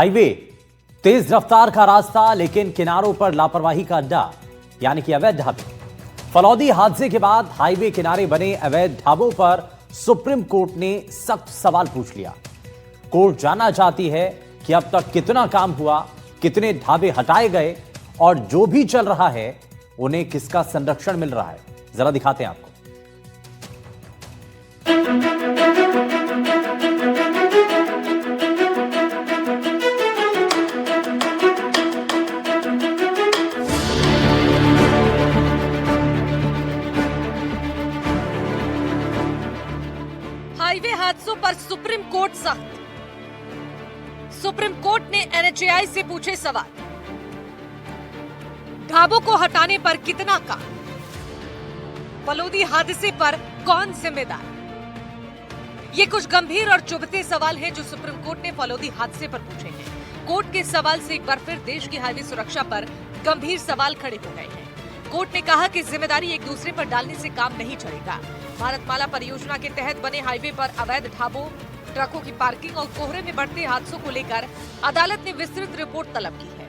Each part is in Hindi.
हाईवे तेज रफ्तार का रास्ता, लेकिन किनारों पर लापरवाही का अड्डा, यानी कि अवैध ढाबे। फलौदी हादसे के बाद हाईवे किनारे बने अवैध ढाबों पर सुप्रीम कोर्ट ने सख्त सवाल पूछ लिया। कोर्ट जानना चाहती है कि अब तक कितना काम हुआ, कितने ढाबे हटाए गए और जो भी चल रहा है उन्हें किसका संरक्षण मिल रहा है। जरा दिखाते हैं आपको। हाईवे हादसों पर सुप्रीम कोर्ट सख्त। सुप्रीम कोर्ट ने एनएचएआई से पूछे सवाल। ढाबों को हटाने पर कितना काम? फलौदी हादसे पर कौन जिम्मेदार? ये कुछ गंभीर और चुभते सवाल हैं जो सुप्रीम कोर्ट ने फलौदी हादसे पर पूछे हैं। कोर्ट के सवाल से एक बार फिर देश की हाईवे सुरक्षा पर गंभीर सवाल खड़े हो गए हैं। कोर्ट ने कहा कि जिम्मेदारी एक दूसरे पर डालने से काम नहीं चलेगा। भारतमाला परियोजना के तहत बने हाईवे पर अवैध ढाबों, ट्रकों की पार्किंग और कोहरे में बढ़ते हादसों को लेकर अदालत ने विस्तृत रिपोर्ट तलब की है।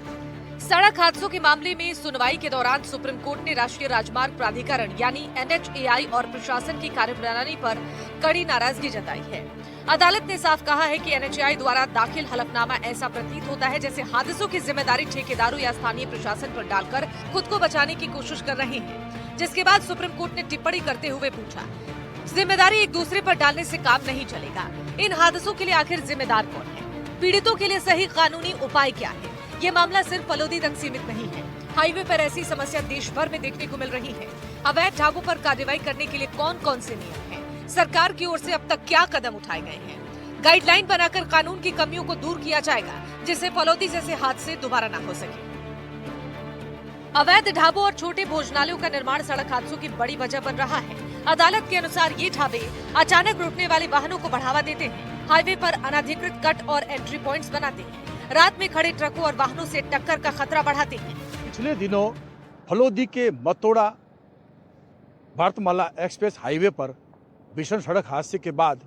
सड़क हादसों के मामले में सुनवाई के दौरान सुप्रीम कोर्ट ने राष्ट्रीय राजमार्ग प्राधिकरण यानी एनएचएआई और प्रशासन की कार्यप्रणाली पर कड़ी नाराजगी जताई है। अदालत ने साफ कहा है कि एनएचएआई द्वारा दाखिल हलफनामा ऐसा प्रतीत होता है जैसे हादसों की जिम्मेदारी ठेकेदारों या स्थानीय प्रशासन पर डालकर खुद को बचाने की कोशिश कर रहे हैं। जिसके बाद सुप्रीम कोर्ट ने टिप्पणी करते हुए पूछा, जिम्मेदारी एक दूसरे पर डालने से काम नहीं चलेगा। इन हादसों के लिए आखिर जिम्मेदार कौन है? पीड़ितों के लिए सही कानूनी उपाय क्या है? ये मामला सिर्फ फलौदी तक सीमित नहीं है। हाईवे पर ऐसी समस्या देश भर में देखने को मिल रही है। अवैध ढाबों पर कार्रवाई करने के लिए कौन कौन से नियम हैं? सरकार की ओर से अब तक क्या कदम उठाए गए हैं? गाइडलाइन बनाकर कानून की कमियों को दूर किया जाएगा, जिससे फलौदी जैसे हादसे दोबारा न हो सके। अवैध ढाबों और छोटे भोजनालयों का निर्माण सड़क हादसों की बड़ी वजह बन रहा है। अदालत के अनुसार ये ढाबे अचानक रुकने वाले वाहनों को बढ़ावा देते हैं, हाईवे पर अनधिकृत कट और एंट्री पॉइंट्स बनाते हैं, रात में खड़े ट्रकों और वाहनों से टक्कर का खतरा बढ़ाते हैं। पिछले दिनों फलौदी के मतोड़ा भारतमाला एक्सप्रेस हाईवे पर भीषण सड़क हादसे के बाद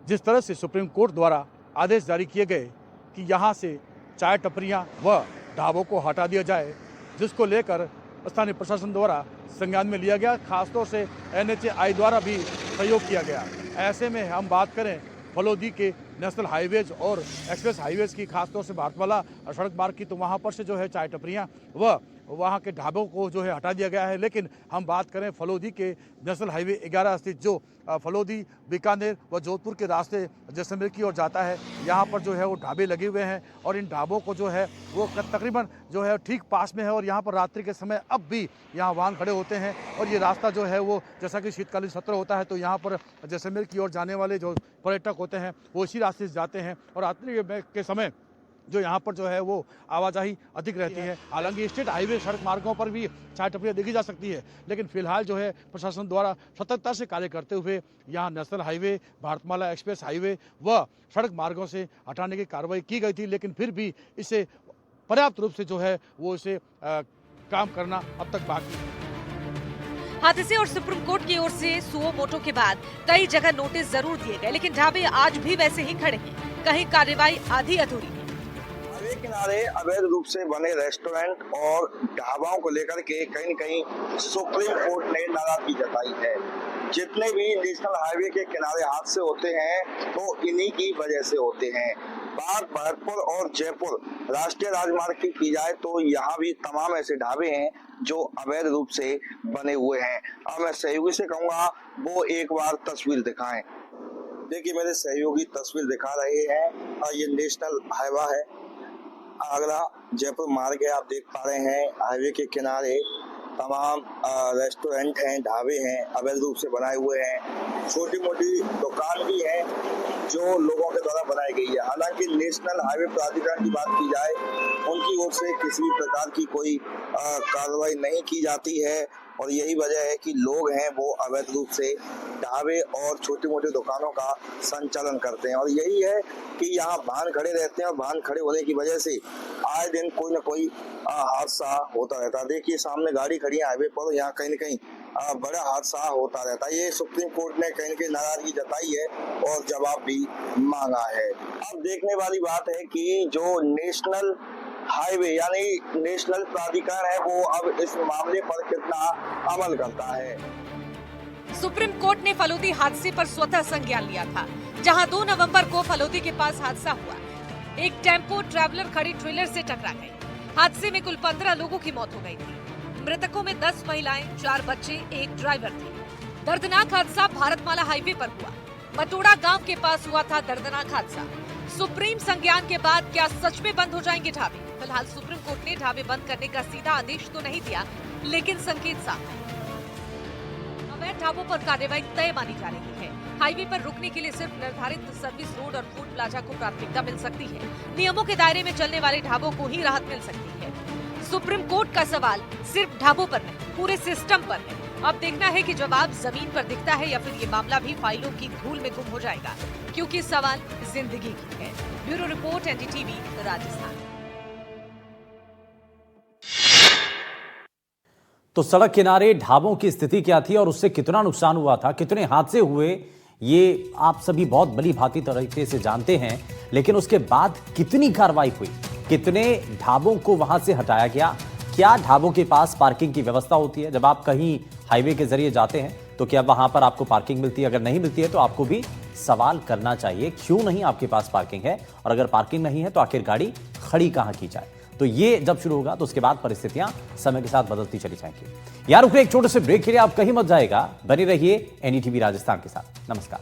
जिस तरह से सुप्रीम कोर्ट द्वारा आदेश जारी किए गए कि यहां से चाय टपरियां व ढाबों को हटा दिया जाए, जिसको लेकर स्थानीय प्रशासन द्वारा संज्ञान में लिया गया, खासतौर से एनएचएआई द्वारा भी सहयोग किया गया। ऐसे में हम बात करें फलौदी के नेशनल हाईवेज और एक्सप्रेस हाईवेज की, खासतौर से भारतमाला सड़क मार्ग की, तो वहाँ पर से जो है चाय टपरियाँ व वहाँ के ढाबों को जो है हटा दिया गया है। लेकिन हम बात करें फलौदी के नेशनल हाईवे 11 स्थित जो फलौदी, बीकानेर व जोधपुर के रास्ते जैसलमेर की ओर जाता है, यहाँ पर जो है वो ढाबे लगे हुए हैं और इन ढाबों को जो है वो तकरीबन जो है ठीक पास में है और यहाँ पर रात्रि के समय अब भी यहाँ वाहन खड़े होते हैं। और ये रास्ता जो है वो जैसा कि शीतकालीन सत्र होता है तो यहाँ पर जैसलमेर की ओर जाने वाले जो पर्यटक होते हैं वो इसी रास्ते से जाते हैं और रात्रि के समय जो यहाँ पर जो है वो आवाजाही अधिक रहती है। हालांकि स्टेट हाईवे सड़क मार्गों पर भी चाय टपरियाँ देखी जा सकती है, लेकिन फिलहाल जो है प्रशासन द्वारा सतर्कता से कार्य करते हुए यहाँ national highway, Bharatmala express highway व सड़क मार्गों से हटाने की कार्रवाई की गई थी। लेकिन फिर भी इसे पर्याप्त रूप से जो है वो इसे काम करना अब तक बाकी है। हादसे और सुप्रीम कोर्ट की ओर से सुओ मोटो के बाद कई जगह नोटिस जरूर दिए गए, लेकिन ढाबे आज भी वैसे ही खड़े हैं। कहीं कार्रवाई आधी अधूरी है। हाईवे किनारे अवैध रूप से बने रेस्टोरेंट और ढाबाओं को लेकर के कहीं न कहीं सुप्रीम कोर्ट ने नाराजगी जताई है। जितने भी नेशनल हाईवे के किनारे हादसे होते हैं तो इन्हीं की वजह से होते हैं। बात भरतपुर और जयपुर राष्ट्रीय राजमार्ग की जाए तो यहाँ भी तमाम ऐसे ढाबे हैं जो अवैध रूप से बने हुए हैं। अब मैं सहयोगी से कहूँगा वो एक बार तस्वीर दिखाएं। देखिए मेरे सहयोगी तस्वीर दिखा रहे हैं। ये नेशनल हाईवा है, आगरा जयपुर मार्ग है। आप देख पा रहे हैं हाईवे के किनारे तमाम रेस्टोरेंट हैं, ढाबे हैं, अवैध रूप से बनाए हुए हैं। छोटी मोटी दुकान भी है जो लोगों के द्वारा बनाई गई है। हालांकि नेशनल हाईवे प्राधिकरण की बात की जाए, उनकी ओर से किसी भी प्रकार की कोई कार्रवाई नहीं की जाती है। और यही वजह है कि लोग हैं वो अवैध रूप से ढाबे और छोटी मोटी दुकानों का संचालन करते हैं। और यही है कि यहाँ वाहन खड़े रहते हैं और वाहन खड़े होने की वजह से आए दिन कोई न कोई हादसा होता रहता है। देखिए सामने गाड़ी खड़ी है हाईवे पर, यहाँ कहीं न कहीं बड़ा हादसा होता रहता है। ये सुप्रीम कोर्ट ने कहीं न कहीं नाराजगी जताई है और जवाब भी मांगा है। अब देखने वाली बात है कि जो नेशनल हाईवे यानी नेशनल प्राधिकरण है वो अब इस मामले पर कितना अमल करता है। सुप्रीम कोर्ट ने फलोदी हादसे पर स्वतः संज्ञान लिया था, जहां 2 नवंबर को फलोदी के पास हादसा हुआ। एक टेम्पो ट्रैवलर खड़ी ट्रेलर से टकरा गई। हादसे में कुल 15 लोगों की मौत हो गई थी। मृतकों में 10 महिलाएं, 4 बच्चे, एक ड्राइवर थे। दर्दनाक हादसा भारतमाला हाईवे पर हुआ। मटोड़ा गांव के पास हुआ था दर्दनाक हादसा। सुप्रीम संज्ञान के बाद क्या सच में बंद हो जाएंगे ढाबे? फिलहाल सुप्रीम कोर्ट ने ढाबे बंद करने का सीधा आदेश तो नहीं दिया, लेकिन संकेत साफ है। अवैध ढाबों पर कार्रवाई तय मानी जा रही है। हाईवे पर रुकने के लिए सिर्फ निर्धारित सर्विस रोड और फूड प्लाजा को प्राथमिकता मिल सकती है। नियमों के दायरे में चलने वाले ढाबों को ही राहत मिल सकती है। सुप्रीम कोर्ट का सवाल सिर्फ ढाबों पर नहीं, पूरे सिस्टम पर है। अब देखना है कि जवाब जमीन पर दिखता है या फिर ये मामला भी फाइलों की धूल में गुम हो जाएगा, क्योंकि सवाल जिंदगी की है। Bureau report, NDTV, Rajasthan. तो सड़क किनारे ढाबों की स्थिति क्या थी और उससे कितना नुकसान हुआ था, कितने हादसे हुए, ये आप सभी बहुत भली भांति तरीके से जानते हैं। लेकिन उसके बाद कितनी कार्रवाई हुई, कितने ढाबों को वहां से हटाया गया, क्या ढाबों के पास पार्किंग की व्यवस्था होती है? जब आप कहीं हाईवे के जरिए जाते हैं तो क्या वहां पर आपको पार्किंग मिलती है? अगर नहीं मिलती है तो आपको भी सवाल करना चाहिए, क्यों नहीं आपके पास पार्किंग है? और अगर पार्किंग नहीं है तो आखिर गाड़ी खड़ी कहां की जाए? तो ये जब शुरू होगा तो उसके बाद परिस्थितियां समय के साथ बदलती चली जाएंगी। यार रुकिए एक छोटे से ब्रेक के लिए, आप कहीं मत जाएगा, बने रहिए एनडीटीवी राजस्थान के साथ। नमस्कार।